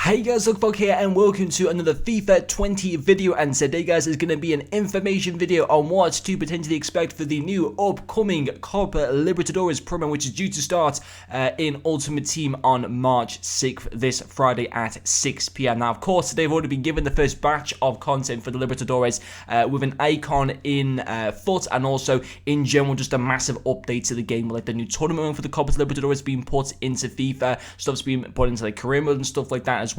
Hey guys, Lookfog here and welcome to another FIFA 20 video, and today guys is going to be an information video on what to potentially expect for the new upcoming Copa Libertadores promo, which is due to start in Ultimate Team on March 6th, this Friday at 6 PM. Now of course they've already been given the first batch of content for the Libertadores with an icon in foot, and also in general just a massive update to the game, like the new tournament mode for the Copa Libertadores being put into FIFA, stuff's being put into like career mode and stuff like that as well.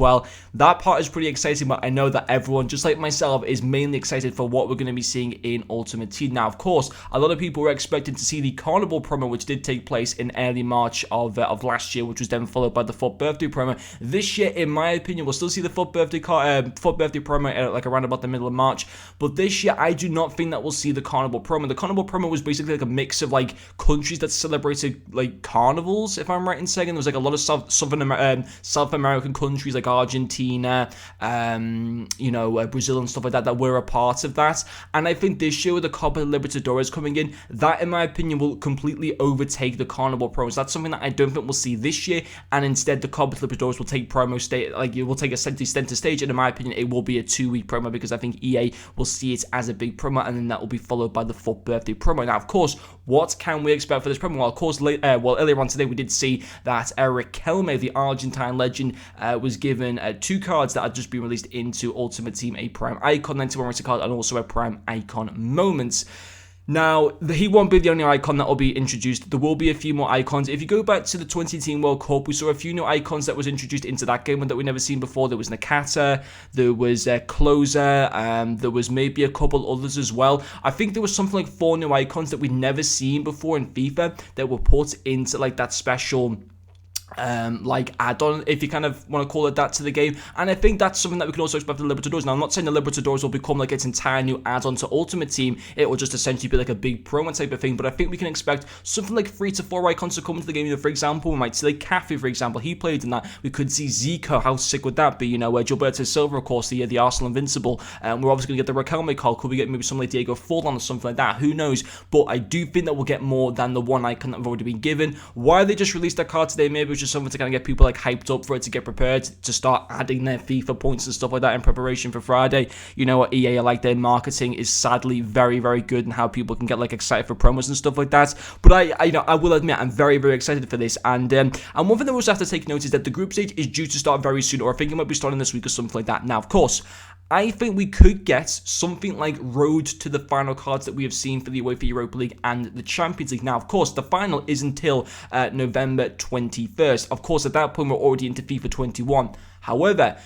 That part is pretty exciting, but I know that everyone, just like myself, is mainly excited for what we're going to be seeing in Ultimate Team. Now, of course, a lot of people were expecting to see the Carnival promo, which did take place in early March of last year, which was then followed by the Foot Birthday promo. This year, in my opinion, we'll still see the Foot Birthday promo like around about the middle of March, but this year, I do not think that we'll see the Carnival promo. The Carnival promo was basically like a mix of like countries that celebrated like carnivals, if I'm right in saying. There was like a lot of South American countries like Argentina, Brazil and stuff like that were a part of that. And I think this year with the Copa Libertadores coming in, that in my opinion will completely overtake the Carnival promos. That's something that I don't think we'll see this year, and instead the Copa Libertadores will take it will take a center stage, and in my opinion it will be a 2-week promo, because I think EA will see it as a big promo, and then that will be followed by the Foot Birthday promo. Now of course, what can we expect for this promo? Well, of course, earlier on today we did see that Riquelme, the Argentine legend, was given 2 cards that had just been released into Ultimate Team, a Prime Icon 91 rated card and also a Prime Icon Moments. Now, he won't be the only icon that will be introduced. There will be a few more icons. If you go back to the 2018 World Cup, we saw a few new icons that was introduced into that game that we've never seen before. There was Nakata, there was Closer, there was maybe a couple others as well. I think there was something like 4 new icons that we'd never seen before in FIFA that were put into like that special add-on, if you kind of want to call it that, to the game. And I think that's something that we can also expect for the Libertadores. Now, I'm not saying the Libertadores will become like its entire new add-on to Ultimate Team. It will just essentially be like a big promo type of thing, but I think we can expect something like 3 to 4 icons to come into the game. For example, we might see like Cafe, for example. He played in that. We could see Zico. How sick would that be? Gilberto Silva, of course, the Arsenal Invincible. We're obviously going to get the Riquelme card. Could we get maybe something like Diego Forlan or something like that? Who knows? But I do think that we'll get more than the 1 icon that have already been given. Why they just released that card today? Maybe it was just something to kind of get people like hyped up for it, to get prepared to start adding their FIFA points and stuff like that in preparation for Friday. You know what, EA, like, their marketing is sadly very, very good, and how people can get like excited for promos and stuff like that. But I will admit I'm very, very excited for this. And one thing that we also have to take note is that the group stage is due to start very soon, or I think it might be starting this week or something like that. Now, of course, I think we could get something like Road to the Final cards that we have seen for the UEFA Europa League and the Champions League. Now, of course, the final is until November 21st. Of course, at that point, we're already into FIFA 21. However,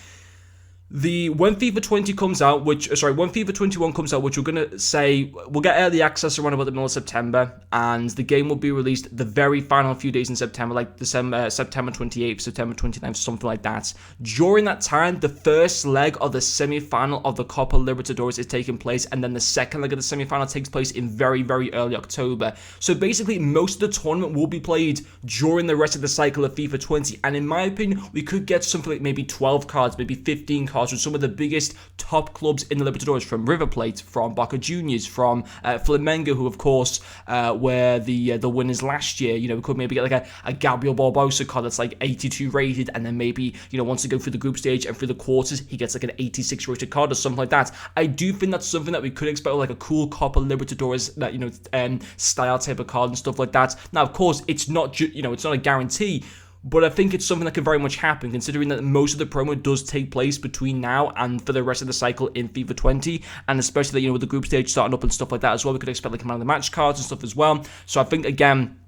when FIFA 20 comes out, when FIFA 21 comes out, which we're going to say, we'll get early access around about the middle of September, and the game will be released the very final few days in September, like September 28th, September 29th, something like that. During that time, the first leg of the semi-final of the Copa Libertadores is taking place, and then the second leg of the semi-final takes place in very, very early October. So basically, most of the tournament will be played during the rest of the cycle of FIFA 20, and in my opinion, we could get something like maybe 12 cards, maybe 15 cards, with some of the biggest top clubs in the Libertadores, from River Plate, from Boca Juniors, from Flamengo, who of course were the winners last year. We could maybe get like a Gabriel Barbosa card that's like 82 rated, and then maybe once to go through the group stage and through the quarters, he gets like an 86 rated card or something like that. I do think that's something that we could expect, like a cool Copa Libertadores that style type of card and stuff like that. Now, of course, it's not it's not a guarantee, but I think it's something that could very much happen, considering that most of the promo does take place between now and for the rest of the cycle in FIFA 20, and especially with the group stage starting up and stuff like that as well, we could expect like man of the match cards and stuff as well. So I think, again,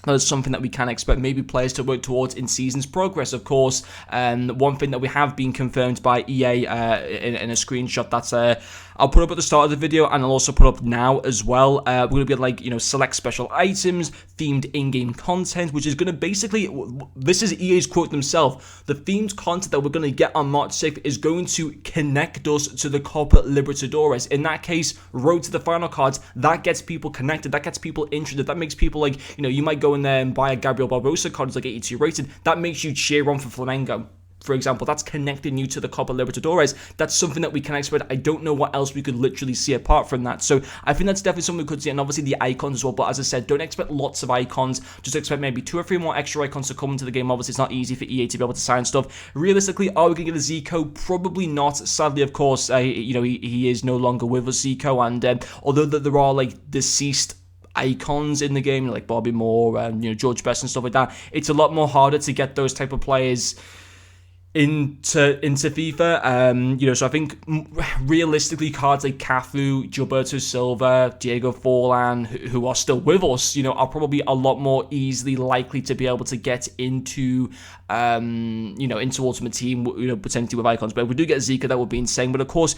that is something that we can expect maybe players to work towards in season's progress. Of course, one thing that we have been confirmed by EA in a screenshot that's I'll put up at the start of the video, and I'll also put up now as well. We're going to be like, select special items, themed in-game content, which is going to basically, this is EA's quote themselves, the themed content that we're going to get on March 6th is going to connect us to the Copa Libertadores. In that case, Road to the Final cards, that gets people connected, that gets people interested, that makes people like, you might go in there and buy a Gabriel Barbosa card, it's like 82 rated, that makes you cheer on for Flamengo. for example, that's connecting you to the Copa Libertadores. That's something that we can expect. I don't know what else we could literally see apart from that. So I think that's definitely something we could see, and obviously the icons as well. But as I said, don't expect lots of icons. Just expect maybe 2 or 3 more extra icons to come into the game. Obviously, it's not easy for EA to be able to sign stuff. Realistically, are we going to get a Zico? Probably not. Sadly, of course, he is no longer with us, Zico, and although there are like deceased icons in the game, like Bobby Moore and George Best and stuff like that, it's a lot more harder to get those type of players into FIFA. So I think realistically, cards like Cafu, Gilberto Silva, Diego Forlan, who are still with us, are probably a lot more easily likely to be able to get into into Ultimate Team, potentially with icons. But if we do get Zika, that would be insane. But of course,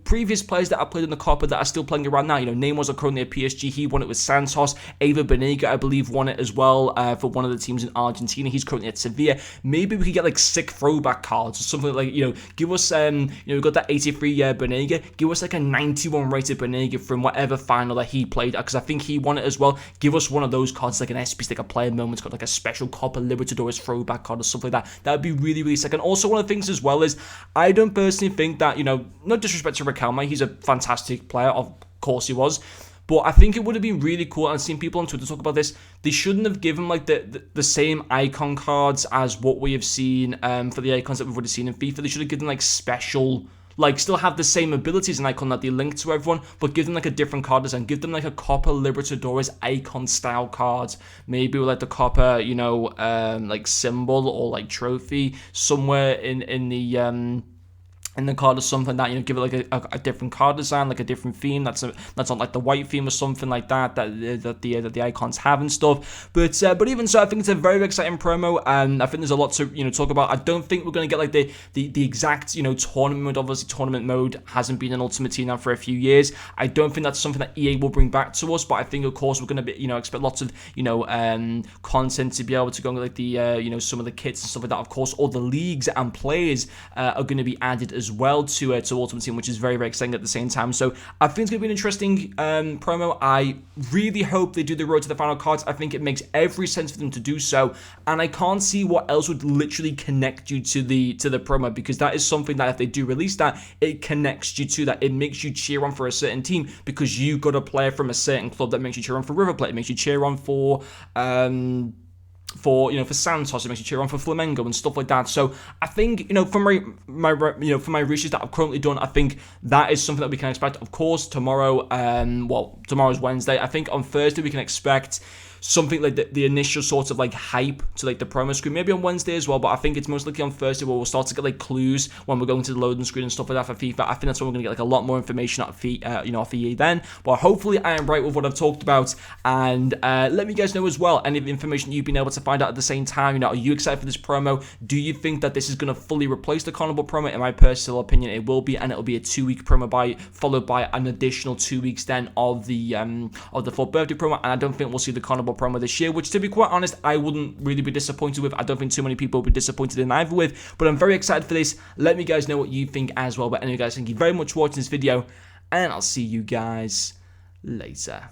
previous players that have played in the Copa that are still playing around now, Neymar are currently at PSG. He won it with Santos. Eva Banega, I believe, won it as well for one of the teams in Argentina. He's currently at Sevilla. Maybe we could get like sick throwback cards or something like, give us, we've got that 83 Banega. Give us like a 91 rated Banega from whatever final that he played, because I think he won it as well. Give us one of those cards, like an SP, like a player moment's got like a special Copa Libertadores throwback card or something like that. That would be really, really sick. And also one of the things as well is, I don't personally think that, no disrespect to Riquelme, he's a fantastic player, of course he was. But I think it would have been really cool, and I've seen people on Twitter talk about this, they shouldn't have given like the same icon cards as what we have seen for the icons that we've already seen in FIFA. They should have given like special, like still have the same abilities and icon that they link to everyone, but give them like a different card design. Give them like a Copa Libertadores icon style card, maybe with like the Copa, like symbol or like trophy somewhere in the card or something like that, give it like a different card design, like a different theme that's on like the white theme or something like that the icons have and stuff. But even so, I think it's a very exciting promo, and I think there's a lot to talk about. I don't think we're going to get like the exact tournament mode. Obviously, tournament mode hasn't been in Ultimate Team now for a few years. I don't think that's something that EA will bring back to us, but I think of course we're going to be expect lots of content to be able to go on like the some of the kits and stuff like that. Of course, all the leagues and players are going to be added as well to Ultimate Team, which is very, very exciting at the same time. So I think it's going to be an interesting promo. I really hope they do the road to the final cards. I think it makes every sense for them to do so, and I can't see what else would literally connect you to the promo, because that is something that if they do release that, it connects you to that. It makes you cheer on for a certain team because you got a player from a certain club that makes you cheer on for River Plate. It makes you cheer on for Santos, it makes you cheer on for Flamengo and stuff like that. So I think for my research that I've currently done, I think that is something that we can expect. Of course, tomorrow, tomorrow's Wednesday. I think on Thursday we can expect something like the initial sort of like hype to like the promo screen, maybe on Wednesday as well, but I think it's most likely on Thursday where we'll start to get like clues when we're going to the loading screen and stuff like that for FIFA. I think that's when we're going to get like a lot more information off EA then, but hopefully I am right with what I've talked about. And let me guys know as well any of the information you've been able to find out at the same time. Are you excited for this promo? Do you think that this is going to fully replace the Carnival promo? In my personal opinion, it will be, and it'll be a 2-week promo followed by an additional 2 weeks then of the 4th birthday promo. And I don't think we'll see the Carnival promo this year, which to be quite honest, I wouldn't really be disappointed with. I don't think too many people would be disappointed in either with, but I'm very excited for this. Let me guys know what you think as well. But anyway guys, thank you very much for watching this video, and I'll see you guys later.